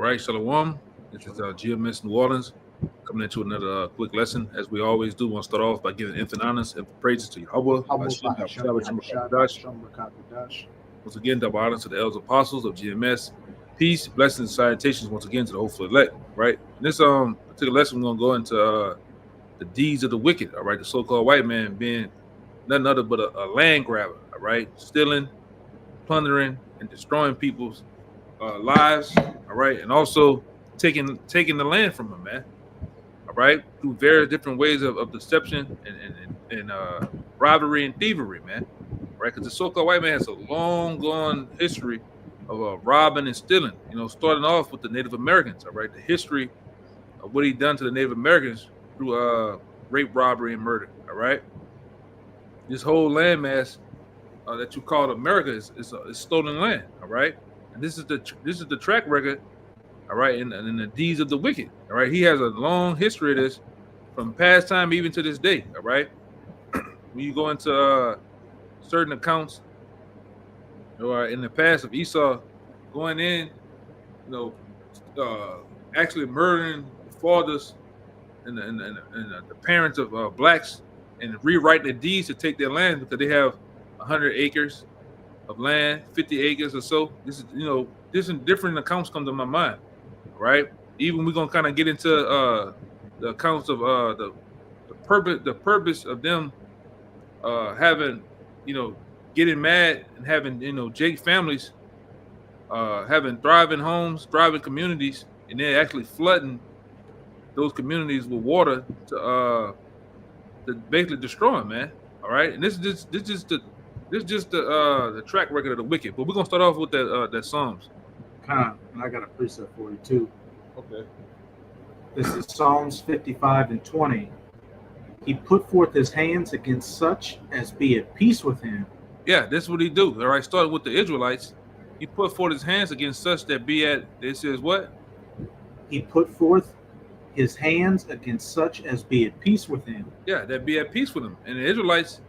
right, Shalom. This is GMS New Orleans coming into another quick lesson. As we always do, want to start off by giving infinite honors and praises to Yahweh. Once again, double honors to the elders apostles of GMS. Peace, blessings, and salutations once again to the hopeful elect. Right. In this particular lesson, we're gonna go into the deeds of the wicked. All right, the so-called white man being nothing other but a land grabber. All right, stealing, plundering, and destroying people's lives. All right, and also taking the land from them, man. All right, through various different ways of deception and robbery and thievery, man. Right, because the so-called white man has a long gone history of robbing and stealing. You know, starting off with the Native Americans. All right, the history of what he done to the Native Americans through rape, robbery, and murder. All right, this whole landmass that you call America is stolen land. All right, and this is the track record. All right, and the deeds of the wicked. All right, he has a long history of this from past time even to this day. All right, when you go into certain accounts, or in the past of Esau going in, actually murdering the fathers and the parents of blacks and rewriting the deeds to take their land because they have 100 acres of land, 50 acres or so. This is, different accounts come to my mind, right? Even we're gonna kind of get into the accounts of the purpose of them having, getting mad and having, Jake families having thriving homes, thriving communities, and they're actually flooding those communities with water to basically destroy them, man. All right, and this is just the track record of the wicked. But we're gonna start off with that Psalms. And I got a precept for you too. Okay. This is Psalms 55 and 20. He put forth his hands against such as be at peace with him. Yeah, this is what he do. All right, started with the Israelites. He put forth his hands against such that be at. It says what? He put forth his hands against such as be at peace with him. Yeah, that be at peace with him. And the Israelites,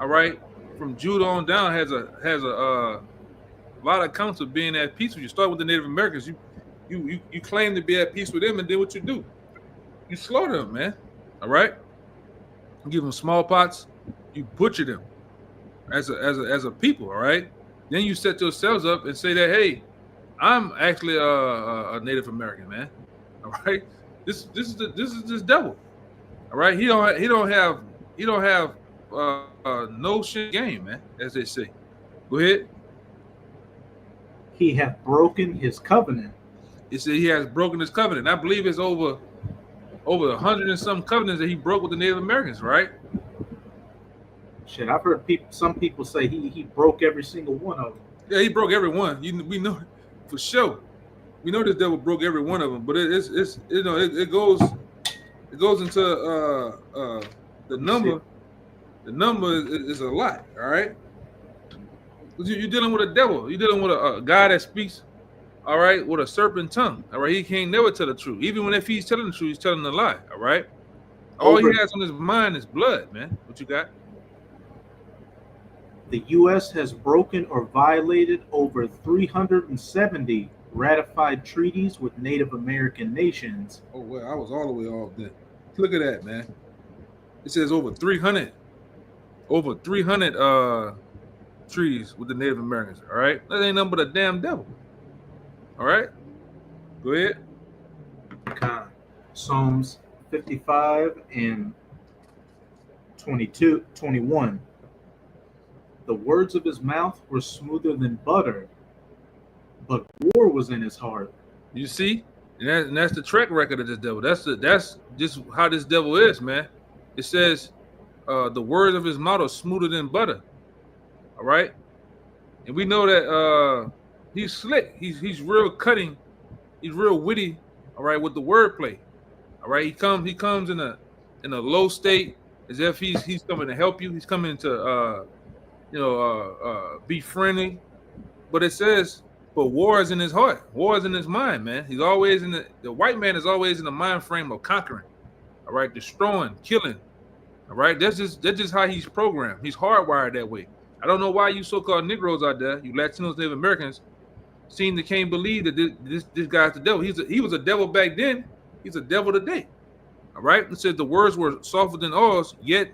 all right, from Judah on down has a lot of accounts of being at peace with you. Start with the Native Americans. You claim to be at peace with them, and then what you do? You slaughter them, man. All right. You give them smallpox. You butcher them as a people. All right. Then you set yourselves up and say that, hey, I'm actually a Native American, man. All right. This is this devil. All right. He don't have no shit game, man, as they say. Go ahead. He hath broken his covenant. It said he has broken his covenant. I believe it's over 100 and some covenants that he broke with the Native Americans, right? Shit, I've heard some people say he broke every single one of them. Yeah, he broke every one. We know for sure. We know this devil broke every one of them, but it goes into the number. The number is a lot. All right. You're dealing with a devil. You're dealing with a guy that speaks, all right, with a serpent tongue. All right, he can't never tell the truth. Even if he's telling the truth, he's telling a lie. All right. All he has on his mind is blood, man. What you got? The U.S. has broken or violated over 370 ratified treaties with Native American nations. Oh, well, I was all the way off there. Look at that, man. It says over 300 treaties with the Native Americans. All right, that ain't nothing but a damn devil. All right, go ahead. Psalms 55 and 21. The words of his mouth were smoother than butter, but war was in his heart. You see, and that's the track record of this devil. That's just how this devil is, man. It says the words of his mouth are smoother than butter. All right, and we know that he's slick. He's real cutting. He's real witty. All right, with the wordplay. All right, he comes in a low state as if he's coming to help you. He's coming to be friendly. But it says, but war is in his heart. War is in his mind, man. He's always the white man is always in the mind frame of conquering. All right, destroying, killing. All right, that's just how he's programmed. He's hardwired that way. I don't know why you so-called Negroes out there, you Latinos, Native Americans, seem to can't believe that this guy's the devil. He was a devil back then. He's a devil today. All right. It said the words were softer than ours, yet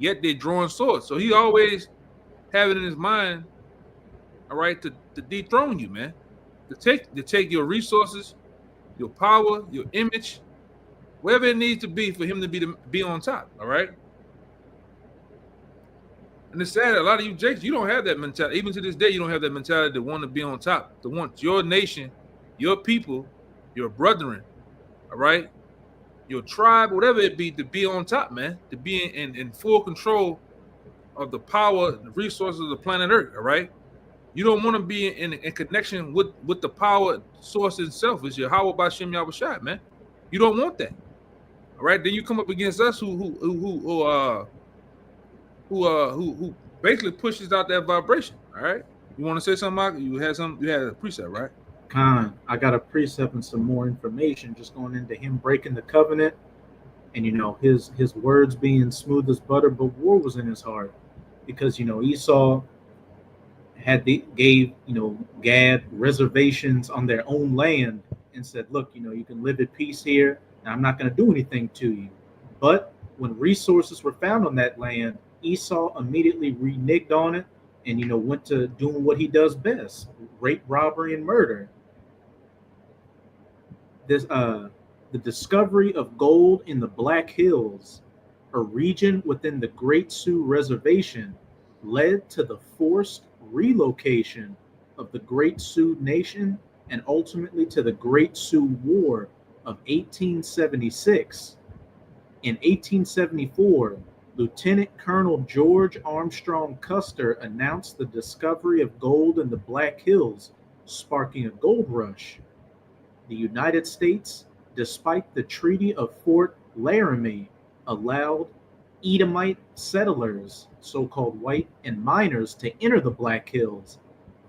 they're drawing swords. So he always have it in his mind, all right, to dethrone you, man. To take your resources, your power, your image, wherever it needs to be for him to be on top. All right. And it's sad, a lot of you Jakes, you don't have that mentality. Even to this day, you don't have that mentality to want to be on top, to want your nation, your people, your brethren, all right, your tribe, whatever it be, to be on top, man, to be in full control of the power and the resources of the planet Earth, all right? You don't want to be in connection with the power source itself. It's Yahweh Bashem Yahushua, man. You don't want that, all right? Then you come up against us who basically pushes out that vibration. All right. You want to say something, Mark? You had a precept, right? Khan, I got a precept and some more information just going into him breaking the covenant, and his words being smooth as butter, but war was in his heart because Esau gave Gad reservations on their own land and said, look, you can live at peace here, and I'm not going to do anything to you. But when resources were found on that land, Esau immediately reneged on it and went to doing what he does best: rape, robbery, and murder. The discovery of gold in the Black Hills, a region within the Great Sioux Reservation, led to the forced relocation of the Great Sioux Nation and ultimately to the Great Sioux War of 1876. In 1874, Lieutenant Colonel George Armstrong Custer announced the discovery of gold in the Black Hills, sparking a gold rush. The United States, despite the Treaty of Fort Laramie, allowed Edomite settlers, so-called white and miners, to enter the Black Hills,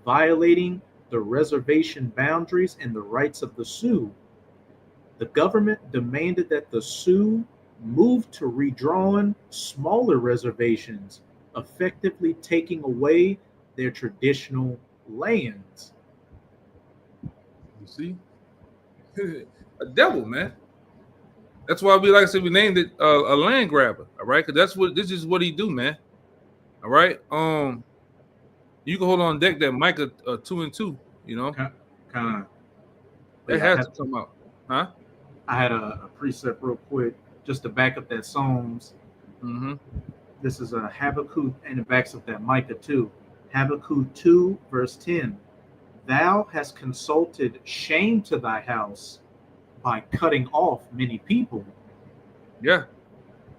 violating the reservation boundaries and the rights of the Sioux. The government demanded that the Sioux move to redrawn, smaller reservations, effectively taking away their traditional lands. You see? A devil, man. That's why like I said, we named it a land grabber, all right? Because this is what he do, man. All right? You can hold on deck that Micah 2 and 2, Kind of. That has to come out. Huh? I had a precept real quick just to back up that Psalms. Mm-hmm. This is a Habakkuk, and it backs up that Micah 2. Habakkuk 2, verse 10. Thou hast consulted shame to thy house by cutting off many people. Yeah.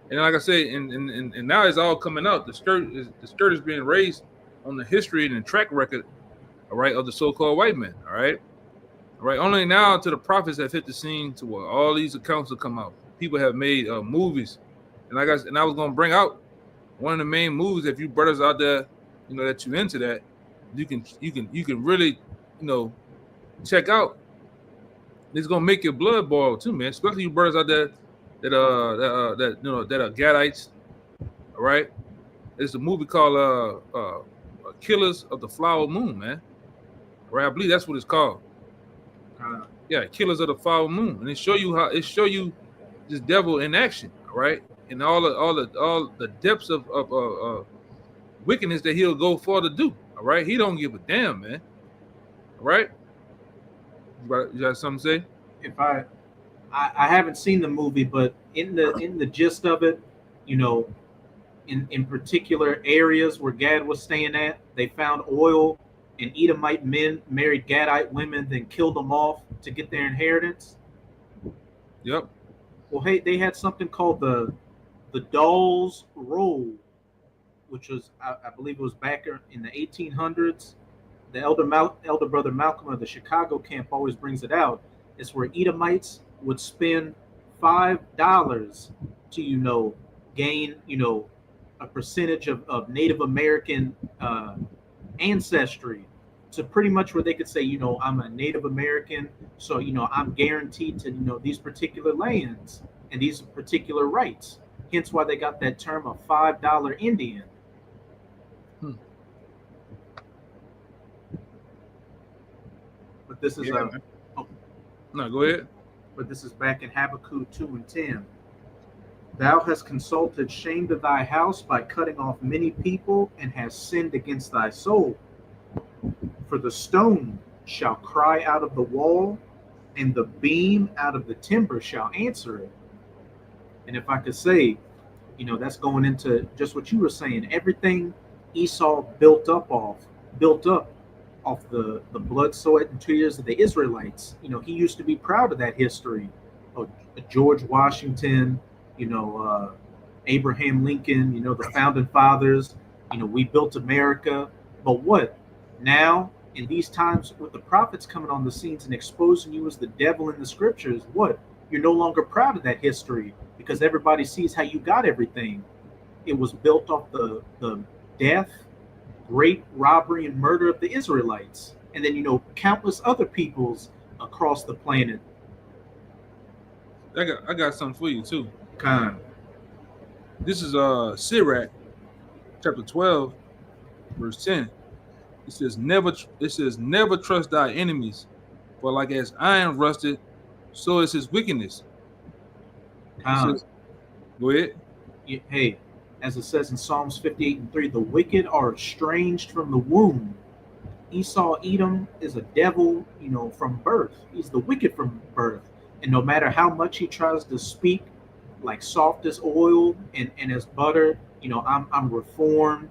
And like I say, and now it's all coming out. The skirt is being raised on the history and the track record, all right, of the so-called white men, all right? All right. Only now to the prophets have hit the scene to where all these accounts have come out. People have made movies. And I was gonna bring out one of the main movies. If you brothers out there, that you into that, you can really, check out. It's gonna make your blood boil too, man. Especially you brothers out there that are Gadites. All right. It's a movie called Killers of the Flower Moon, man. All right, I believe that's what it's called. Yeah, Killers of the Flower Moon, and it show you this devil in action, all right, and all the depths of wickedness that he'll go for to do. All right, he don't give a damn, man. All right, you got something to say? If I haven't seen the movie, but in the gist of it, in particular areas where Gad was staying at, they found oil, and Edomite men married Gadite women, then killed them off to get their inheritance. Yep. Well, hey, they had something called the Doll's Roll, which was, I believe, it was back in the 1800s. The elder brother Malcolm of the Chicago camp always brings it out. It's where Edomites would spend $5 to gain a percentage of Native American ancestry, to pretty much where they could say, I'm a Native American, so I'm guaranteed to these particular lands and these particular rights. Hence why they got that term of $5 Indian. This is Yeah, a man. oh, No, go ahead. but this is back in Habakkuk 2:10. Thou hast consulted shame to thy house by cutting off many people, and hast sinned against thy soul. For the stone shall cry out of the wall, and the beam out of the timber shall answer it. And if I could say, that's going into just what you were saying. Everything Esau built up off the blood, sweat, and tears of the Israelites. He used to be proud of that history of George Washington, Abraham Lincoln, the founding fathers. We built America. But what? Now, in these times with the prophets coming on the scenes and exposing you as the devil in the scriptures, what? You're no longer proud of that history because everybody sees how you got everything. It was built off the death, great robbery, and murder of the Israelites. And then, countless other peoples across the planet. I got something for you too. Kind. This is Sirach chapter 12, verse 10. It says never trust thy enemies, for like as iron rusted, so is his wickedness. Says, go ahead. Hey, as it says in Psalms 58:3, the wicked are estranged from the womb. Esau Edom is a devil, from birth. He's the wicked from birth. And no matter how much he tries to speak like soft as oil and as butter, I'm reformed.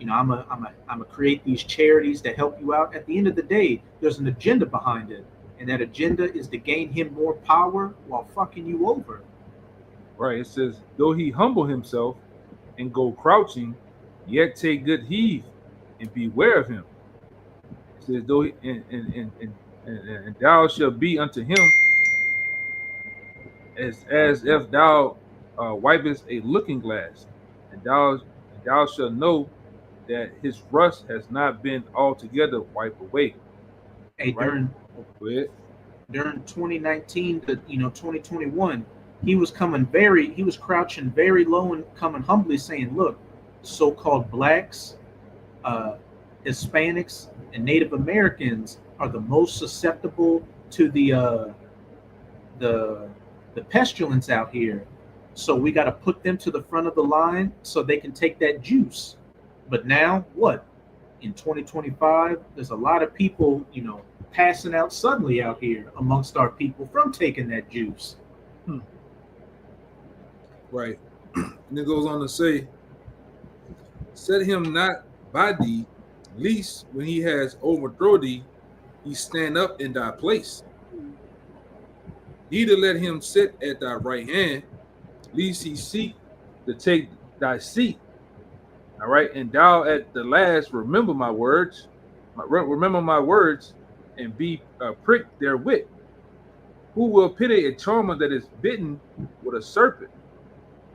I'm a create these charities to help you out. At the end of the day, there's an agenda behind it. And that agenda is to gain him more power while fucking you over. Right. It says, though he humble himself and go crouching, yet take good heed and beware of him. It says, though he, and thou shalt be unto him as if thou wipest a looking glass, and thou shalt know that his rust has not been altogether wiped away. Hey, Right? during 2019 to 2021, he was crouching very low and coming humbly saying, look, so-called blacks, Hispanics, and Native Americans are the most susceptible to the pestilence out here. So we got to put them to the front of the line so they can take that juice. But now what? In 2025, there's a lot of people, passing out suddenly out here amongst our people from taking that juice. Right. And it goes on to say, set him not by thee, least when he has overthrown thee, he stand up in thy place. Neither let him sit at thy right hand, lest he seek to take thy seat. All right. And thou at the last remember my words, and be pricked therewith. Who will pity a charmer that is bitten with a serpent?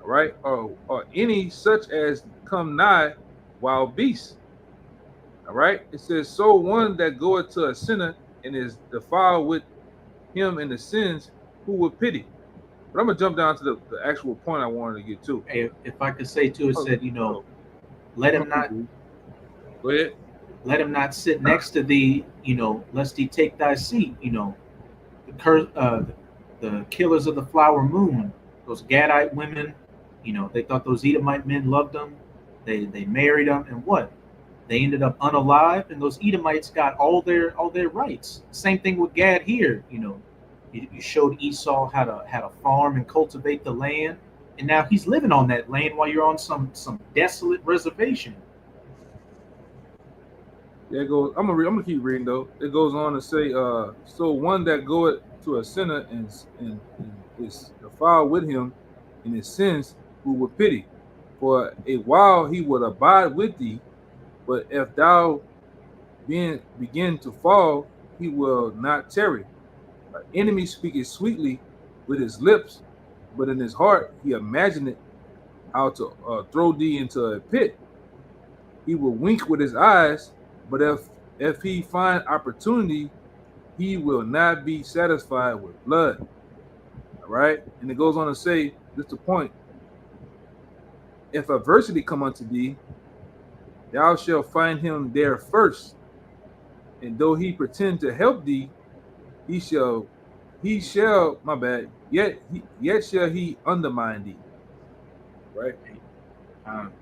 All right. Or any such as come nigh wild beasts. All right. It says, so one that goeth to a sinner and is defiled with him in the sins, who will pity? But I'm gonna jump down to the actual point I wanted to get to. Hey, if I could say too, it said, let him not go ahead. Let him not sit next to thee, lest he take thy seat. The killers of the flower moon, those Gadite women, they thought those Edomite men loved them. They married them, and what? They ended up unalive, and those Edomites got all their rights. Same thing with Gad here. You showed Esau how to farm and cultivate the land, and now he's living on that land while you're on some desolate reservation. Yeah, it goes. I'm gonna keep reading though. It goes on to say, so one that goeth to a sinner and is defiled with him in his sins, who would pity? For a while he would abide with thee, but if thou begin to fall, he will not tarry. An enemy speaketh sweetly with his lips, but in his heart he imagineth how to throw thee into a pit. He will wink with his eyes, but if he find opportunity, he will not be satisfied with blood. All right. And it goes on to say, this is the point. If adversity come unto thee, thou shalt find him there first. And though he pretend to help thee, he shall, my bad. Yet shall he undermine thee. Right? Um,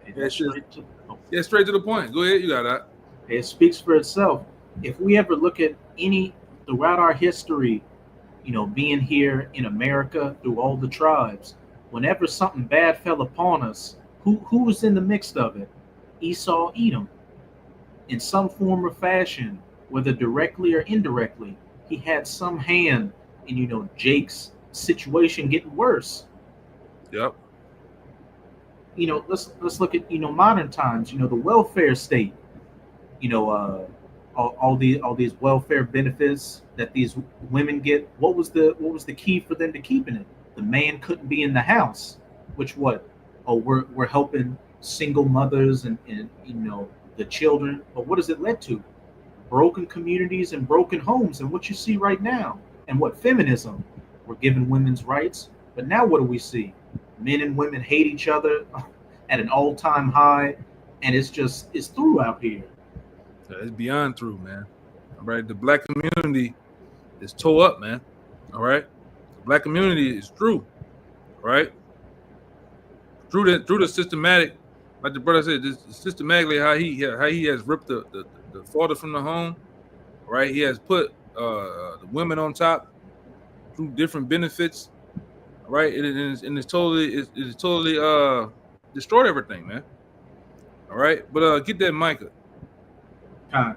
and Yeah, that's it's straight to, oh, yeah, straight to the point. Go ahead, you got that. it speaks for itself. If we ever look at any throughout our history, being here in America through all the tribes, whenever something bad fell upon us, who was in the midst of it? Esau, Edom, in some form or fashion, whether directly or indirectly, he had some hand in Jake's situation getting worse. Yep. Let's look at modern times. The welfare state. All these welfare benefits that these women get. What was the key for them to keeping it? The man couldn't be in the house, which what? Oh, we're helping single mothers and the children. But what does it lead to? Broken communities and broken homes, and what you see right now. And what feminism? We're giving women's rights, but now what do we see? Men and women hate each other at an all-time high, and it's through out here. It's beyond through, man. All right. The black community is tore up, man. All right. The black community is through. Right? Through the systematic, like the brother said, this systematically how he has ripped the father from the home. Right? He has put the women on top through different benefits. Right? It's totally destroyed everything, man. All right. But get that Micah. Kind.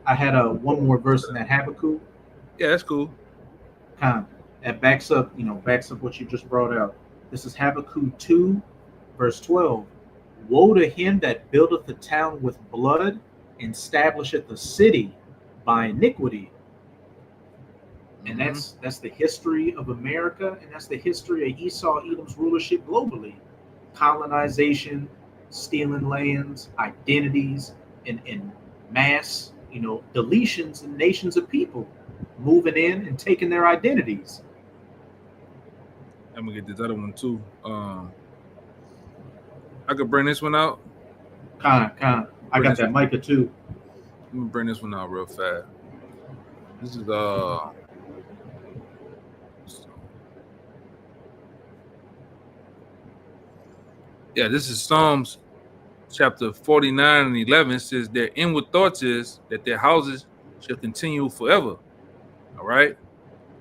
I had one more verse in that Habakkuk. Yeah, that's cool. That backs up what you just brought out. This is Habakkuk 2, verse 12. Woe to him that buildeth the town with blood, and establisheth the city by iniquity. And that's the history of America, and that's the history of Esau Edom's rulership globally. Colonization, stealing lands, identities, and mass, deletions in nations of people moving in and taking their identities. I'm gonna get this other one too. I could bring this one out. Kind. I got that Micah too. Let me bring this one out real fast. This is this is Psalms chapter 49 and 11. Says their inward thoughts is that their houses shall continue forever. All right.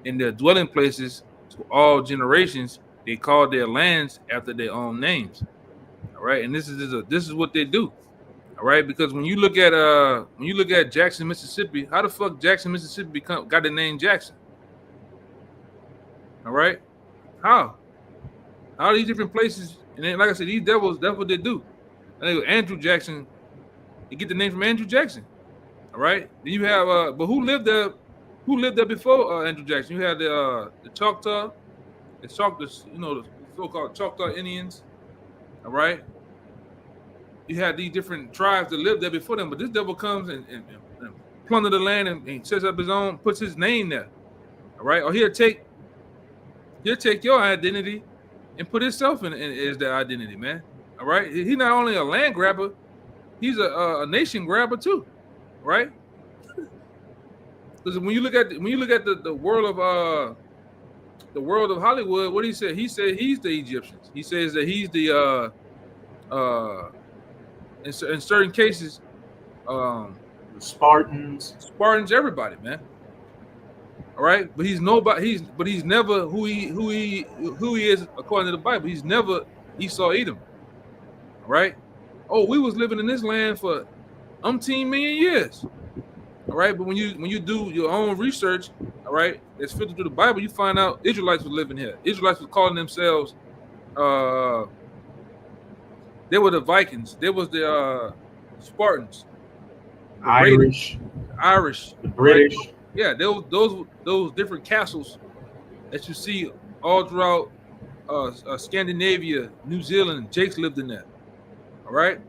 In their dwelling places to all generations, they call their lands after their own names. All right. And this is what they do. All right. Because when you look at Jackson, Mississippi, how the fuck Jackson, Mississippi got the name Jackson? All right. How these different places, and then, like I said, these devils, that's what they do. And Andrew Jackson, they get the name from Andrew Jackson. All right. Then you have but who lived there? Who lived there before Andrew Jackson? You had the Choctaw, the so-called Choctaw Indians. All right. You had these different tribes that lived there before them, but this devil comes and plunder the land and sets up his own, puts his name there. All right. Or he'll take your identity and put himself in as the identity, man. All right. He's not only a land grabber, he's a nation grabber too. Right? Because when you look at the world of Hollywood, what he said? He said he's the Egyptians. He says that he's the in certain cases, the Spartans, everybody, man. All right, but he's nobody. He's never who he is according to the Bible. He's never Esau Edom. All right. Oh, we was living in this land for umpteen million years. All right, but when you do your own research, all right, that's filtered through the Bible, you find out Israelites were living here. Israelites were calling themselves, they were the Vikings. There was the Spartans, the Irish, the British. Right? Yeah, those different castles that you see all throughout Scandinavia, New Zealand. Jake's lived in that. All right.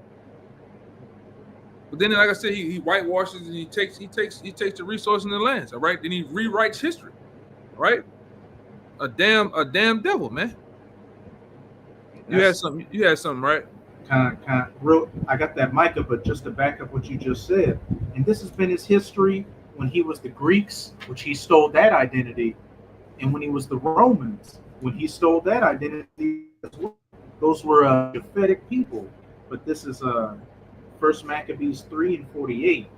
But then, like I said, he whitewashes and he takes the resources in the lands. All right. Then he rewrites history. Right. A damn devil, man. You had something, right? Real. I got that Micah, but just to back up what you just said, and this has been his history when he was the Greeks, which he stole that identity, and when he was the Romans, when he stole that identity as well. Those were Japhetic people. But this is First Maccabees 3:48,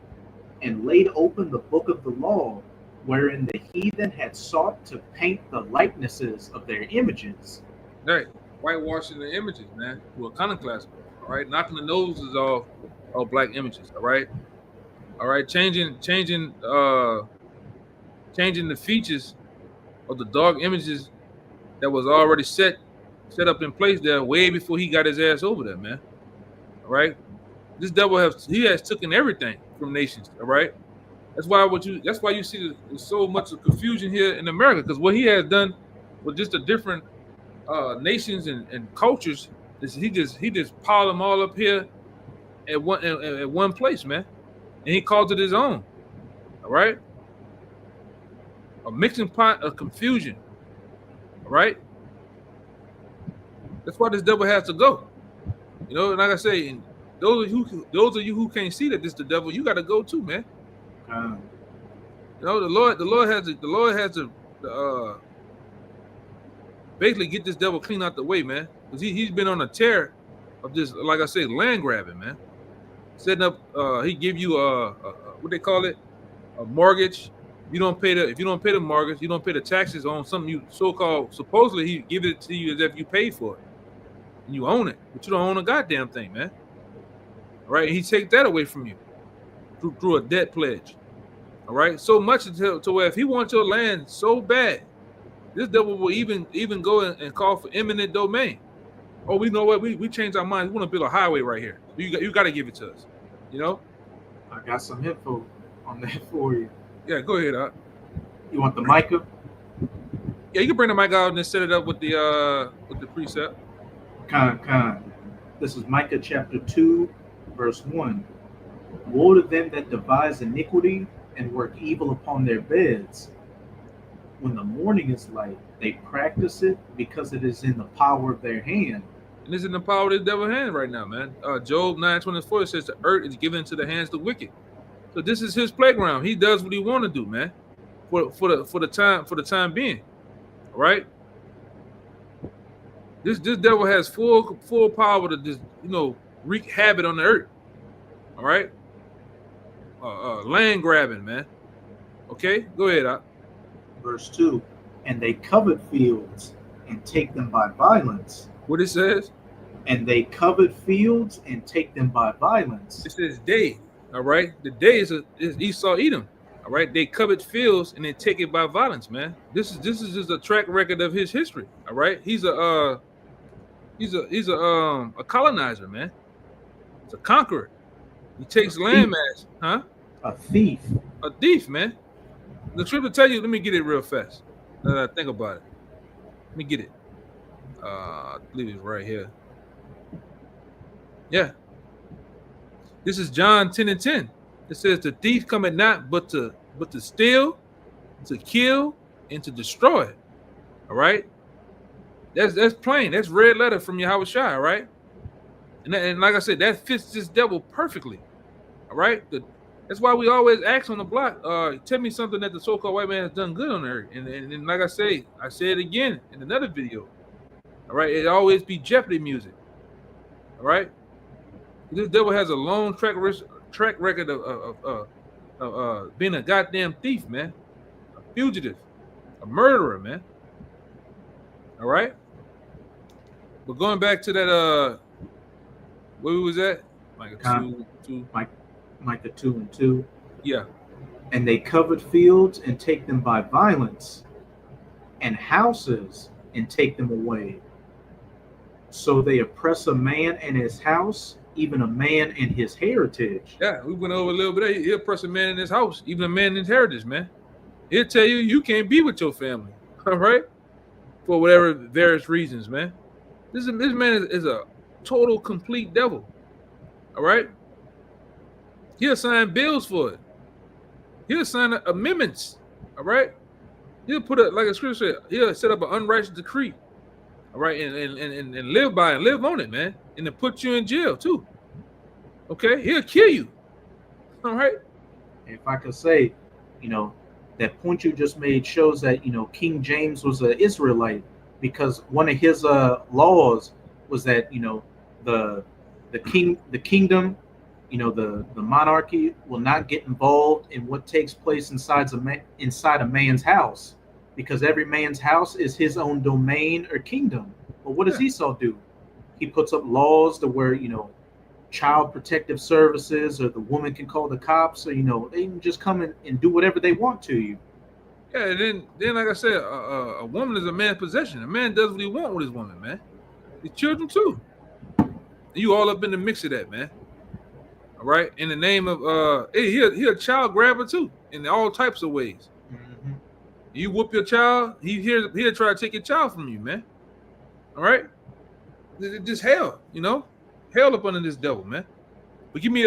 and laid open the book of the law, wherein the heathen had sought to paint the likenesses of their images. Right, whitewashing the images, man. To iconoclasm. All right, knocking the noses off black images. All right, changing the features of the dark images that was already set up in place there way before he got his ass over there, man. All right, this devil has taken everything from nations. All right, that's why you see there's so much of confusion here in America, because what he has done with just the different nations and cultures is he just piled them all up here at one place, man, and he calls it his own. All right, a mixing pot of confusion. All right, that's why this devil has to go. You know, like I say, and those of you who can't see that this the devil, you got to go too, man. You know, the Lord has to basically get this devil clean out the way, man, because he's been on a tear of this, like I say, land grabbing, man. Setting up, he give you what they call it, a mortgage. If you don't pay the mortgage, you don't pay the taxes on something you so-called supposedly he give it to you as if you paid for it, and you own it, but you don't own a goddamn thing, man. All right, he take that away from you through a debt pledge. All right, so much to where if he wants your land so bad, this devil will even go and call for eminent domain. Oh, we know what, we changed our minds. We want to build a highway right here. You got to give it to us. You know. I got some info on that for you. Yeah, go ahead, Art. You want the mic up? Yeah, you can bring the mic out and then set it up with the precept. Con. This is Micah chapter 2, verse 1. Woe to them that devise iniquity and work evil upon their beds. When the morning is light, they practice it because it is in the power of their hand. And it's in the power of the devil's hand right now, man. Job 9:24 says the earth is given into the hands of the wicked. So this is his playground. He does what he want to do, man. For the time being. All right. This devil has full power to just, you know, wreak havoc on the earth. All right. Land grabbing, man. Okay, go ahead, Doc. Verse 2, and they covet fields and take them by violence. What it says? And they covet fields and take them by violence. It says they. All right. The day is Esau Edom. All right. They covet fields and they take it by violence, man. This is just a track record of his history. All right. He's a colonizer, man. He's a conqueror. He takes landmass, huh? A thief. A thief, man. The scripture tell you, let me get it real fast. Now that I think about it. Let me get it. I believe it's right here. Yeah. This is John 10:10. It says the thief cometh not but to steal, to kill, and to destroy. All right. That's plain. That's red letter from Yahweh Shai, all right? And like I said, that fits this devil perfectly. All right. That's why we always ask on the block, tell me something that the so-called white man has done good on earth. And like I say it again in another video. All right, it always be Jeopardy music. All right. This devil has a long track record of being a goddamn thief, man. A fugitive, a murderer, man. All right. But going back to that, where we was at? Micah 2:2. Yeah. And they covet fields and take them by violence, and houses and take them away. So they oppress a man and his house, even a man and his heritage. Yeah, we went over a little bit. He'll oppress a man in his house, even a man in his heritage, man. He'll tell you can't be with your family, all right? For whatever various reasons, man. This man is a total, complete devil, all right? He'll sign bills for it. He'll sign amendments, all right? He'll put it, like a scripture said, he'll set up an unrighteous decree, all right, and live by it, live on it, man, and then put you in jail too. Okay, he'll kill you, all right. If I could say, you know, that point you just made shows that, King James was an Israelite, because one of his laws was that, the the kingdom, the monarchy will not get involved in what takes place inside a man's house, because every man's house is his own domain or kingdom. But what does Yeah. Esau do? He puts up laws to where, child protective services, or the woman can call the cops, or they can just come in and do whatever they want to you. Yeah, and then like I said, a woman is a man's possession. A man does what he wants with his woman, man. His children too. You all up in the mix of that, man. All right. In the name of hey, he a child grabber too, in all types of ways. Mm-hmm. You whoop your child, he'll try to take your child from you, man. All right. Just hell, hell up under this devil, man. But give me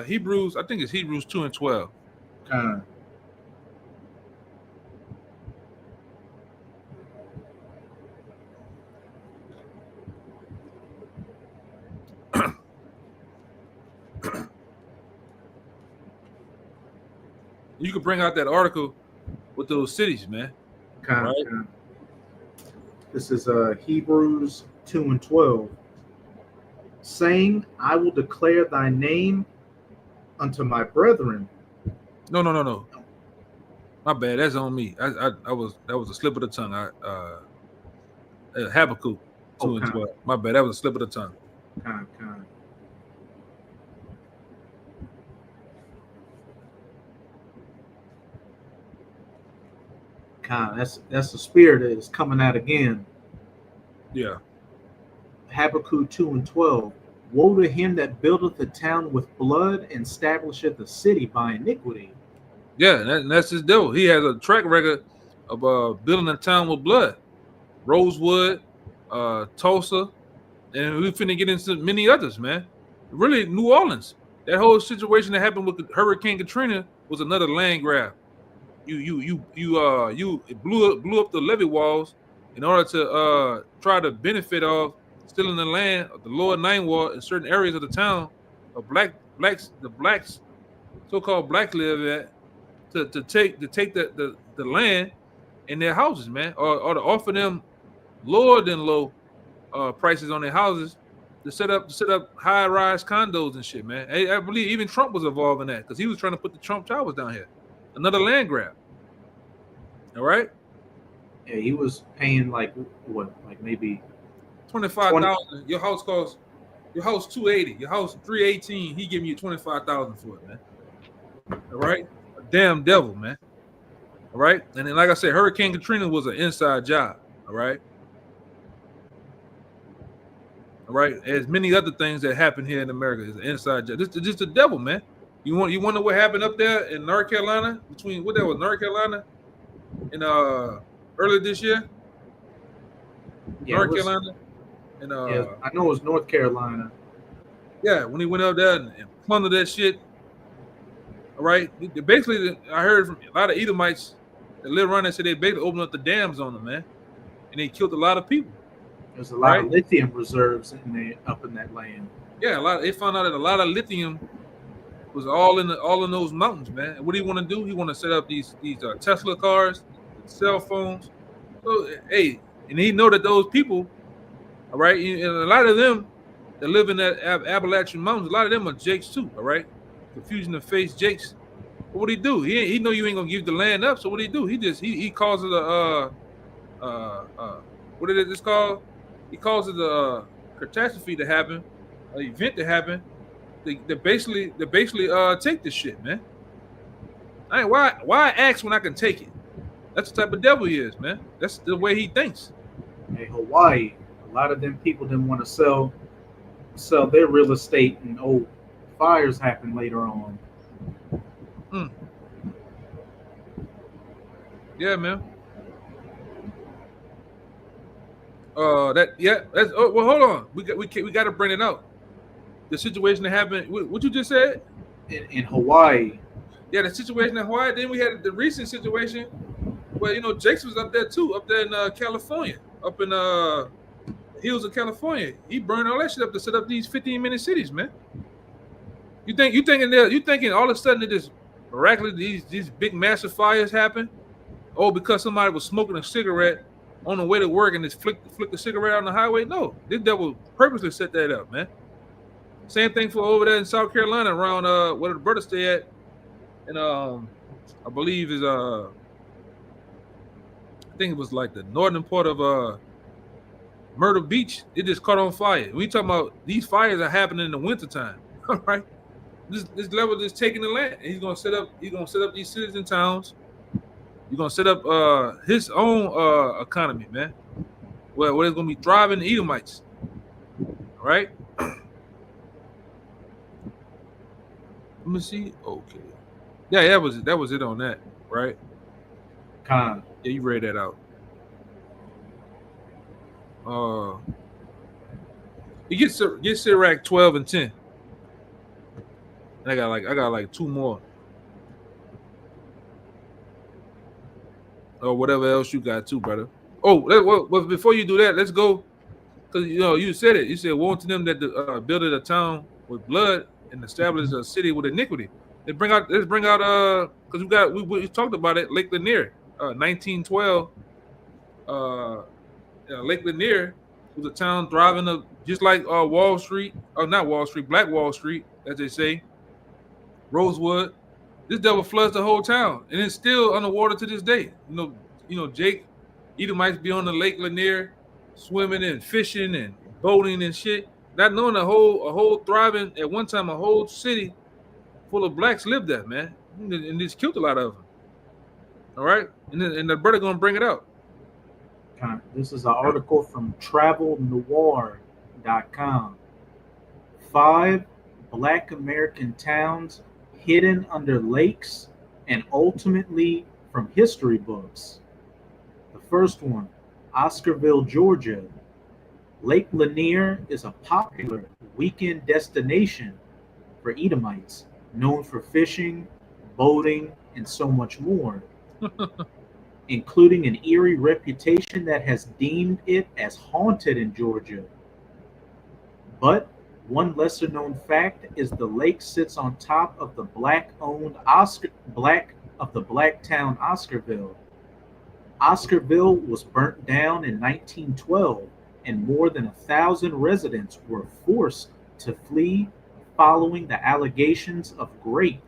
Hebrews, I think it's Hebrews 2:12. Kind of. You could bring out that article with those cities, man. Kind Right. of. This is Hebrews 2:12, saying, "I will declare thy name unto my brethren." No. My bad. That's on me. That was a slip of the tongue. Habakkuk 2:12. My bad. That was a slip of the tongue. Kind. That's the spirit that is coming out again. Yeah. Habakkuk 2:12. Woe to him that buildeth a town with blood, and establisheth a city by iniquity. Yeah, and that's his devil. He has a track record of building a town with blood. Rosewood, Tulsa, and we finna get into many others, man. Really, New Orleans. That whole situation that happened with Hurricane Katrina was another land grab. You blew up the levee walls in order to try to benefit of stealing the land of the lower Ninth Ward in certain areas of the town of the blacks, so-called black live at, to take the land in their houses, man, or to offer them lower than low prices on their houses to set up high-rise condos and shit, man. I believe even Trump was involved in that because he was trying to put the Trump Towers down here. Another land grab. All right. Yeah, he was paying like maybe 25,000. Your house costs $280. Your house $318. He giving you 25,000 for it, man. All right. A damn devil, man. All right. And then, like I said, Hurricane Katrina was an inside job. All right. All right. There's many other things that happen here in America. It's an inside job. This is just the devil, man. You wonder what happened up there in North Carolina between North Carolina and earlier this year? Yeah, North Carolina. And yeah, I know it was North Carolina. Yeah, when he went up there and plundered that shit. All right. Basically, I heard from a lot of Edomites that live around there said they basically opened up the dams on them, man. And they killed a lot of people. There's a lot of lithium reserves up in that land. Yeah, they found out that a lot of lithium was all in those mountains, man. And what do you want to do? He want to set up these Tesla cars, cell phones. So hey, and he know that those people, all right, and a lot of them that live in that Appalachian mountains, a lot of them are Jakes too, all right. Confusion of face Jakes. But what he do? He know you ain't gonna give the land up. So what he do? He causes what is it called? He causes a catastrophe to happen, an event to happen. They basically take this shit, man. Why ask when I can take it? That's the type of devil he is, man. That's the way he thinks. Hey, Hawaii, a lot of them people didn't want to sell their real estate, and fires happen later on. Yeah, man. That's well. Hold on, we got to bring it out. The situation that happened. What you just said in Hawaii. Yeah, the situation in Hawaii. Then we had the recent situation where Jakes was up there too, up there in California, up in hills of California. He burned all that shit up to set up these 15-minute cities, man. You thinking all of a sudden it just miraculously these big massive fires happen? Oh, because somebody was smoking a cigarette on the way to work and just flicked the cigarette on the highway? No, this devil purposely set that up, man. Same thing for over there in South Carolina around where the brother stay at, and I believe is I think it was like the northern part of Myrtle Beach. It just caught on fire. We talking about these fires are happening in the wintertime. All right. This level is taking the land. And he's gonna set up these cities and towns. He's gonna set up his own economy, man. Where it's gonna be thriving Edomites. All right. Let me see. Okay. Yeah, that was it on that, right? Con. Yeah, you read that out. You get Sirach 12 and 10. And I got like two more. Or whatever else you got too, brother. Oh, well, before you do that, let's go. Because you said it. You said, woe to them that builded a town with blood and established a city with iniquity. Let's bring out because we talked about it. Lake Lanier, 1912. Lake Lanier was a town thriving up just like Wall Street, or not Wall Street, Black Wall Street, as they say. Rosewood. This devil floods the whole town, and it's still underwater to this day. Jake Edomites be on the Lake Lanier, swimming and fishing and boating and shit. Not knowing a whole thriving at one time a whole city full of blacks lived there, man, and just killed a lot of them. All right, and the brother gonna bring it out. This is an article from TravelNoir.com. 5 Black American towns hidden under lakes and ultimately from history books. The first one, Oscarville, Georgia. Lake Lanier is a popular weekend destination for Edomites, known for fishing, boating, and so much more, including an eerie reputation that has deemed it as haunted in Georgia. But one lesser-known fact is the lake sits on top of the black-owned Black town Oscarville. Oscarville was burnt down in 1912, and more than 1,000 residents were forced to flee following the allegations of rape.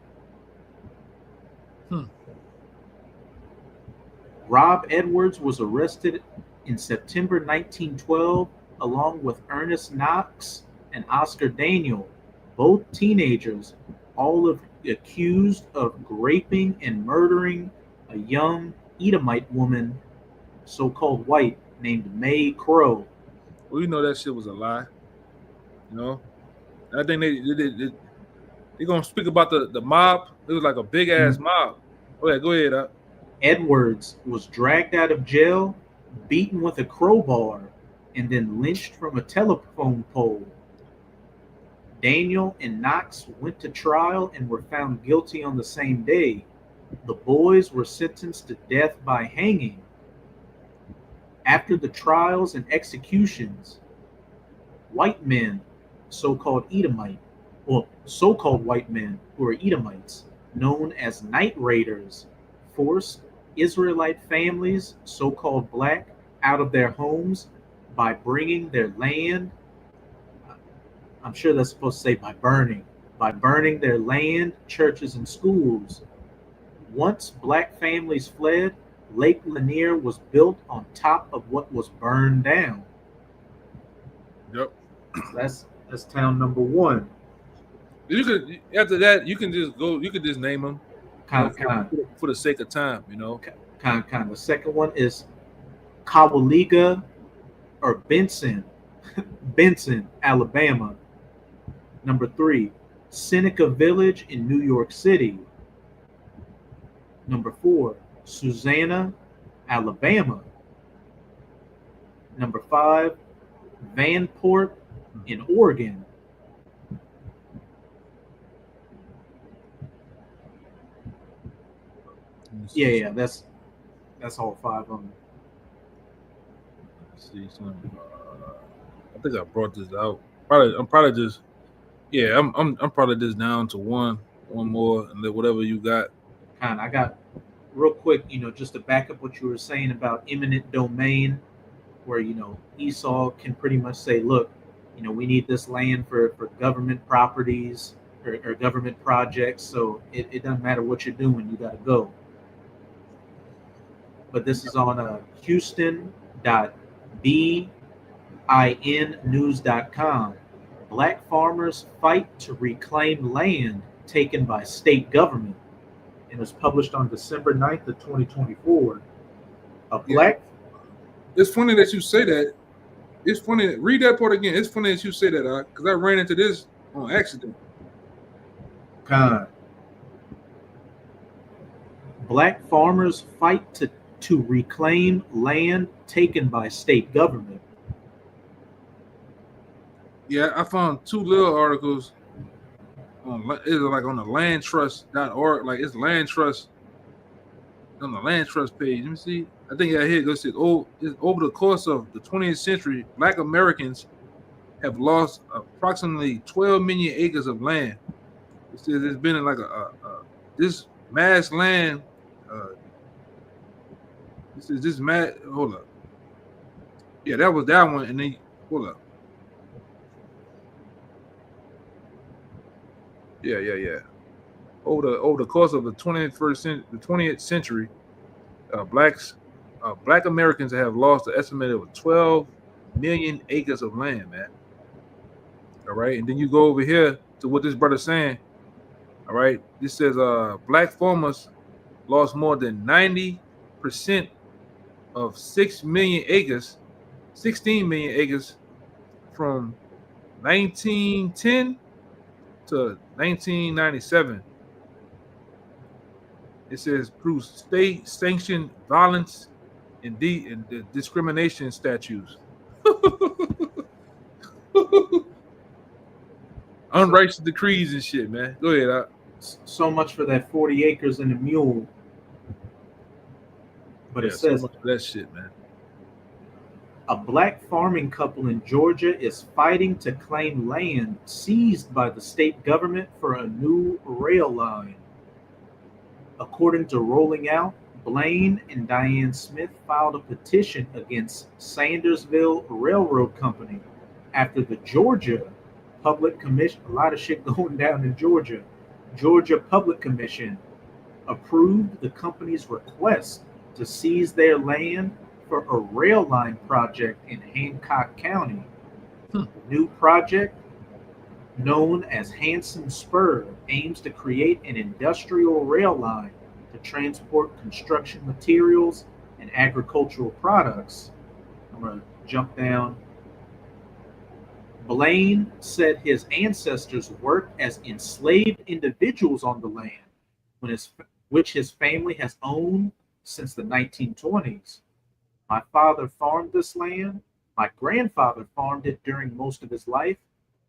Rob Edwards was arrested in September 1912 along with Ernest Knox and Oscar Daniel, both teenagers, all accused of raping and murdering a young Edomite woman, so-called white, named May Crow. Well, that shit was a lie. I think they're gonna speak about the mob. It was like a big ass mob. Go ahead. Edwards was dragged out of jail, beaten with a crowbar, and then lynched from a telephone pole. Daniel and Knox went to trial and were found guilty on the same day. The boys were sentenced to death by hanging. After the trials and executions, white men, so-called white men who are Edomites, known as night raiders, forced Israelite families, so-called black, out of their homes by bringing their land. I'm sure that's supposed to say by burning their land, churches, and schools. Once black families fled, Lake Lanier was built on top of what was burned down. Yep. That's town number 1. After that, you can just go. You can just name them. For the sake of time, The second one is Cowaliga or Benson, Alabama. Number 3, Seneca Village in New York City. Number 4, Susanna, Alabama. Number 5, Vanport in Oregon. Yeah, that's all 5 of them. Let's see, I think I brought this out. I'm probably just down to one one more, and then whatever you got. I got real quick, just to back up what you were saying about eminent domain, where Esau can pretty much say, look, we need this land for government properties or government projects, so it doesn't matter what you're doing, you got to go. But this is on Houston.binnews.com. Black farmers fight to reclaim land taken by state government. And it was published on December 9th of 2024. It's funny that you say that. It's funny. Read that part again. It's funny that you say that, because I ran into this on accident. Black farmers fight to reclaim land taken by state government. Yeah, I found two little articles it's like on the landtrust.org, like it's land trust on the land trust page. Let me see. I think here it says, over the course of the 20th century, Black Americans have lost approximately 12 million acres of land. It says it's been like this mass land. This is this mass. Hold up. Yeah, that was that one, and then hold up. Yeah. Over the course of the 20th century, Black Americans have lost an estimated of 12 million acres of land, man. All right, and then you go over here to what this brother's saying. All right, this says Black farmers lost more than 90% of 16 million acres from 1910 to 1997. It says through state-sanctioned violence and the discrimination statutes. Unrighteous decrees and shit, man. Go ahead. So much for that 40 acres and a mule. But it says so much for that shit, man. A Black farming couple in Georgia is fighting to claim land seized by the state government for a new rail line. According to Rolling Out, Blaine and Diane Smith filed a petition against Sandersville Railroad Company after the Georgia Public Commission, a lot of shit going down in Georgia Public Commission approved the company's request to seize their land for a rail line project in Hancock County. The new project, known as Hanson Spur, aims to create an industrial rail line to transport construction materials and agricultural products. I'm going to jump down. Blaine said his ancestors worked as enslaved individuals on the land, which his family has owned since the 1920s. My father farmed this land. My grandfather farmed it during most of his life.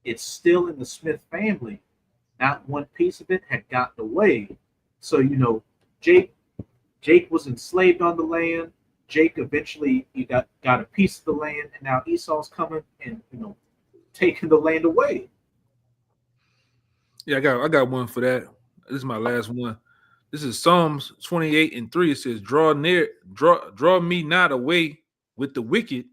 It's still in the Smith family. Not one piece of it had gotten away. So, Jake was enslaved on the land. Jake eventually got a piece of the land, and now Esau's coming and taking the land away. Yeah, I got one for that. This is my last one. This is Psalms 28:3. It says, draw me not away with the wicked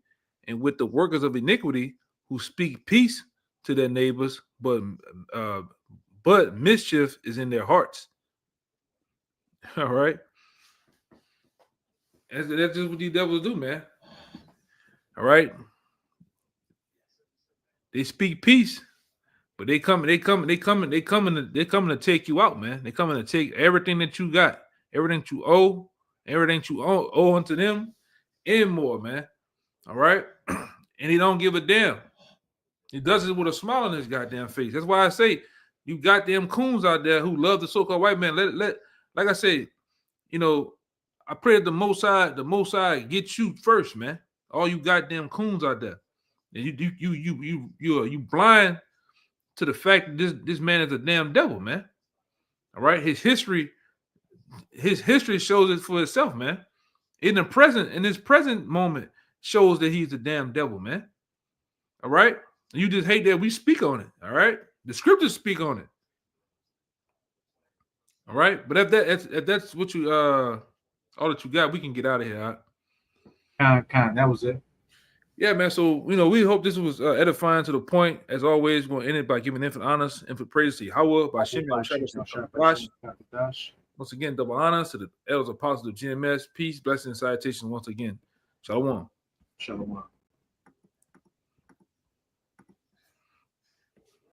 and with the workers of iniquity who speak peace to their neighbors, but mischief is in their hearts. All right. That's just what these devils do, man. All right. They speak peace, but they coming to take you out, man. They coming to take everything that you got, everything you owe unto them, and more, man. All right. And he don't give a damn. He does it with a smile on his goddamn face. That's why I say you goddamn coons out there who love the so-called white man. Like I say, I pray that the Most High get you first, man. All you goddamn coons out there. And you blind to the fact that this man is a damn devil, man. All right. His history shows it for itself, man. In this present moment shows that he's a damn devil, man. All right. You just hate that we speak on it. All right. The scriptures speak on it. All right, but if that's what you all that you got, we can get out of here. All right? That was it. Yeah, man. So we hope this was edifying to the point. As always, we're gonna end it by giving infinite honors, infinite praise to Yahweh by Shem Dash. Once again, double honors to the elders apostles of GMS. Peace, blessings, and salutations once again. Shalom. Shalom.